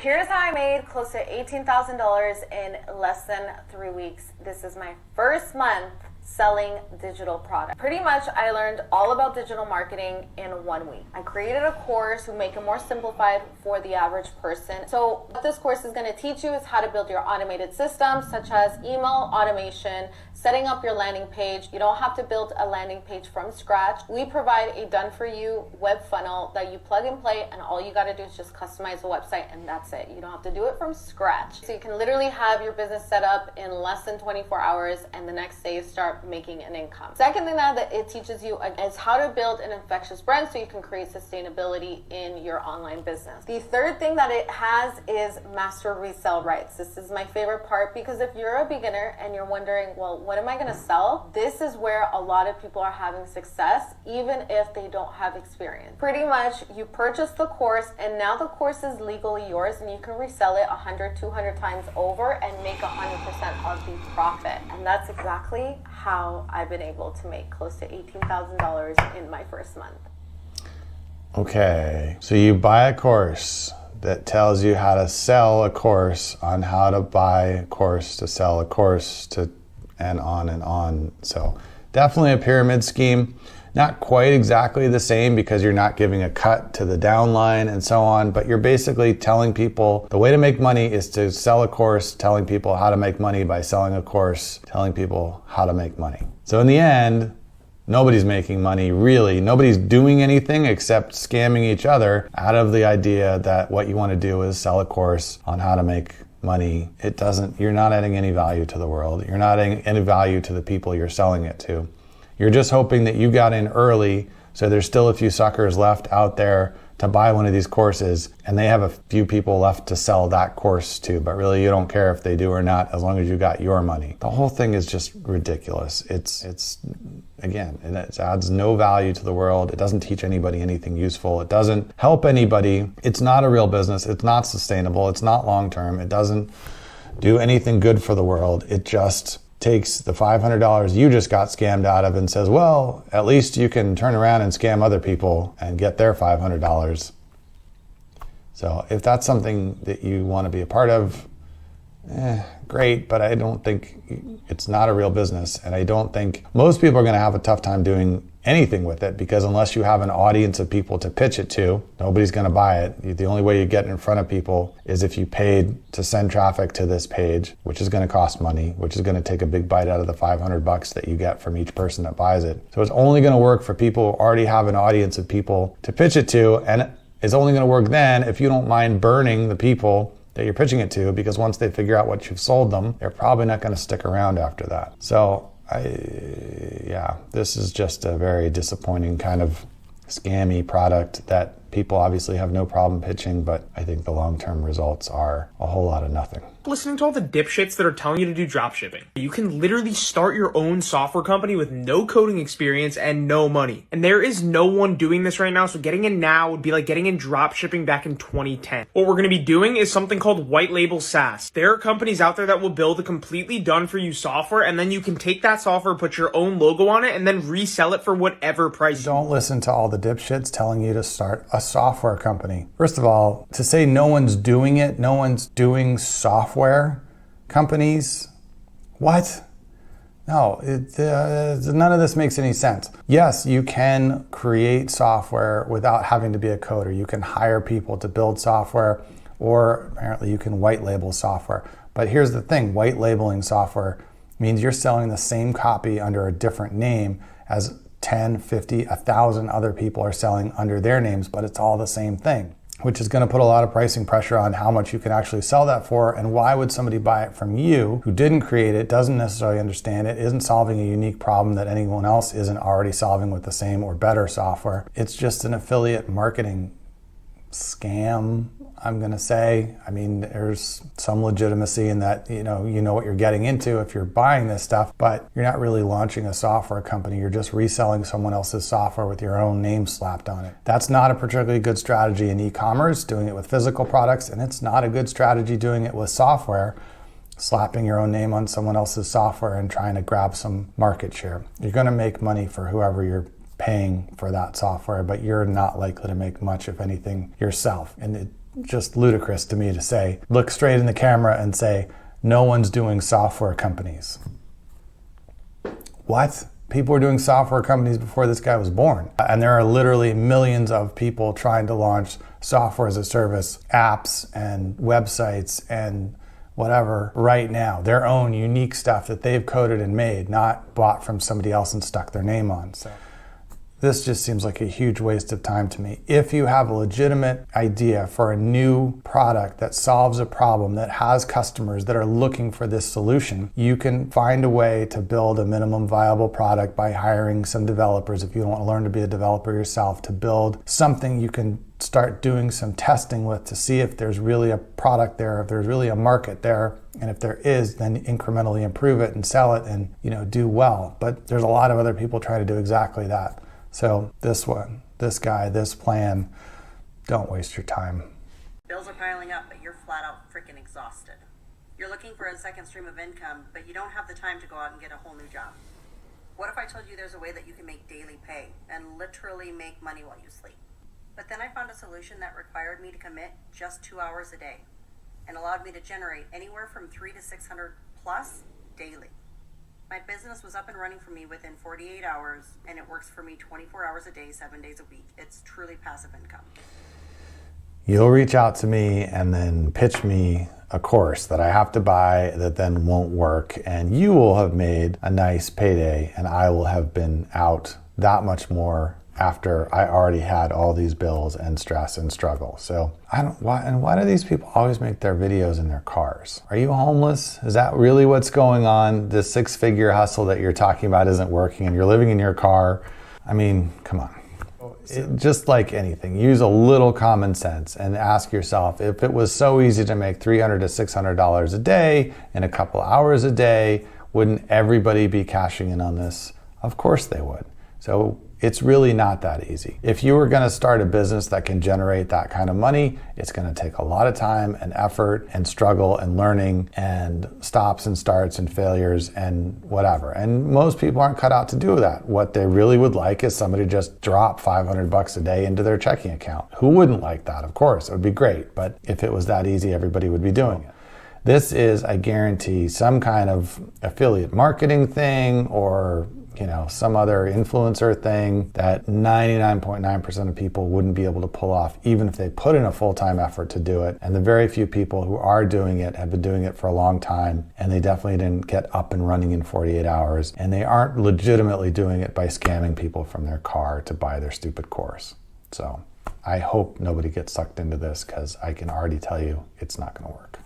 Here's how I made close to $18,000 in less than 3 weeks. This is my first month selling digital products. Pretty much I learned all about digital marketing in 1 week. I created a course to make it more simplified for the average person. So what this course is going to teach you is how to build your automated systems, such as email automation, setting up your landing page. You don't have to build a landing page from scratch. We provide a done-for-you web funnel that you plug and play, and all you got to do is just customize the website, and that's it. You don't have to do it from scratch. So you can literally have your business set up in less than 24 hours, and the next day start making an income. Second thing that it teaches you is how to build an infectious brand so you can create sustainability in your online business. The third thing that it has is master resale rights. This is my favorite part, because if you're a beginner and you're wondering, well, what am I going to sell? This is where a lot of people are having success, even if they don't have experience. Pretty much you purchase the course, and now the course is legally yours, and you can resell it 100, 200 times over and make 100% of the profit. And that's exactly how I've been able to make close to $18,000 in my first month. Okay, so you buy a course that tells you how to sell a course on how to buy a course to sell a course to, and on and on. So definitely a pyramid scheme. Not quite exactly the same, because you're not giving a cut to the downline and so on, but you're basically telling people the way to make money is to sell a course, telling people how to make money by selling a course, telling people how to make money. So in the end, nobody's making money, really. Nobody's doing anything except scamming each other out of the idea that what you want to do is sell a course on how to make money. You're not adding any value to the world. You're not adding any value to the people you're selling it to. You're just hoping that you got in early, so there's still a few suckers left out there to buy one of these courses, and they have a few people left to sell that course to, but really you don't care if they do or not, as long as you got your money. The whole thing is just ridiculous. It adds no value to the world. It doesn't teach anybody anything useful. It doesn't help anybody. It's not a real business. It's not sustainable. It's not long-term. It doesn't do anything good for the world. It just takes the $500 you just got scammed out of and says, well, at least you can turn around and scam other people and get their $500. So if that's something that you want to be a part of, great, but I don't think it's not a real business. And I don't think most people are going to have a tough time doing anything with it, because unless you have an audience of people to pitch it to, nobody's going to buy it. The only way you get in front of people is if you paid to send traffic to this page, which is going to cost money, which is going to take a big bite out of the $500 that you get from each person that buys it. So it's only going to work for people who already have an audience of people to pitch it to, and it's only going to work then if you don't mind burning the people that you're pitching it to, because once they figure out what you've sold them, they're probably not going to stick around after that. So this is just a very disappointing kind of scammy product that people obviously have no problem pitching, but I think the long-term results are a whole lot of nothing. Listening to all the dipshits that are telling you to do dropshipping. You can literally start your own software company with no coding experience and no money. And there is no one doing this right now, so getting in now would be like getting in dropshipping back in 2010. What we're going to be doing is something called white label SaaS. There are companies out there that will build a completely done-for-you software, and then you can take that software, put your own logo on it, and then resell it for whatever price. Don't listen to all the dipshits telling you to start a software company. First of all, to say no one's doing it, no one's doing software companies, what? No, none of this makes any sense. Yes, you can create software without having to be a coder. You can hire people to build software, or apparently you can white label software. But here's the thing, white labeling software means you're selling the same copy under a different name as 10, 50, 1,000 other people are selling under their names, but it's all the same thing, which is going to put a lot of pricing pressure on how much you can actually sell that for. And why would somebody buy it from you who didn't create it, doesn't necessarily understand it, isn't solving a unique problem that anyone else isn't already solving with the same or better software? It's just an affiliate marketing scam, I'm going to say. I mean, there's some legitimacy in that, you know what you're getting into if you're buying this stuff, but you're not really launching a software company. You're just reselling someone else's software with your own name slapped on it. That's not a particularly good strategy in e-commerce, doing it with physical products, and it's not a good strategy doing it with software, slapping your own name on someone else's software and trying to grab some market share. You're going to make money for whoever you're paying for that software, but you're not likely to make much, if anything, yourself. And just ludicrous to me to say, look straight in the camera and say, no one's doing software companies. What? People were doing software companies before this guy was born. And there are literally millions of people trying to launch software as a service apps and websites and whatever right now, their own unique stuff that they've coded and made, not bought from somebody else and stuck their name on. So this just seems like a huge waste of time to me. If you have a legitimate idea for a new product that solves a problem, that has customers that are looking for this solution, you can find a way to build a minimum viable product by hiring some developers, if you don't want to learn to be a developer yourself, to build something you can start doing some testing with to see if there's really a product there, if there's really a market there, and if there is, then incrementally improve it and sell it and, do well. But there's a lot of other people trying to do exactly that. So this one, this guy, this plan, don't waste your time. Bills are piling up, but you're flat out freaking exhausted. You're looking for a second stream of income, but you don't have the time to go out and get a whole new job. What if I told you there's a way that you can make daily pay and literally make money while you sleep? But then I found a solution that required me to commit just 2 hours a day and allowed me to generate anywhere from 300 to 600 plus daily. My business was up and running for me within 48 hours, and it works for me 24 hours a day, 7 days a week. It's truly passive income. You'll reach out to me and then pitch me a course that I have to buy that then won't work, and you will have made a nice payday, and I will have been out that much more after I already had all these bills and stress and struggle. So why do these people always make their videos in their cars? Are you homeless? Is that really what's going on? This 6-figure hustle that you're talking about isn't working and you're living in your car? I mean, come on. Just like anything, use a little common sense and ask yourself, if it was so easy to make $300 to $600 a day in a couple hours a day, wouldn't everybody be cashing in on this? Of course they would. So it's really not that easy. If you were going to start a business that can generate that kind of money, it's going to take a lot of time and effort and struggle and learning and stops and starts and failures and whatever. And most people aren't cut out to do that. What they really would like is somebody to just drop $500 a day into their checking account. Who wouldn't like that? Of course, it would be great. But if it was that easy, everybody would be doing it. This is, I guarantee, some kind of affiliate marketing thing or some other influencer thing that 99.9% of people wouldn't be able to pull off, even if they put in a full-time effort to do it. And the very few people who are doing it have been doing it for a long time, and they definitely didn't get up and running in 48 hours. And they aren't legitimately doing it by scamming people from their car to buy their stupid course. So I hope nobody gets sucked into this, because I can already tell you it's not going to work.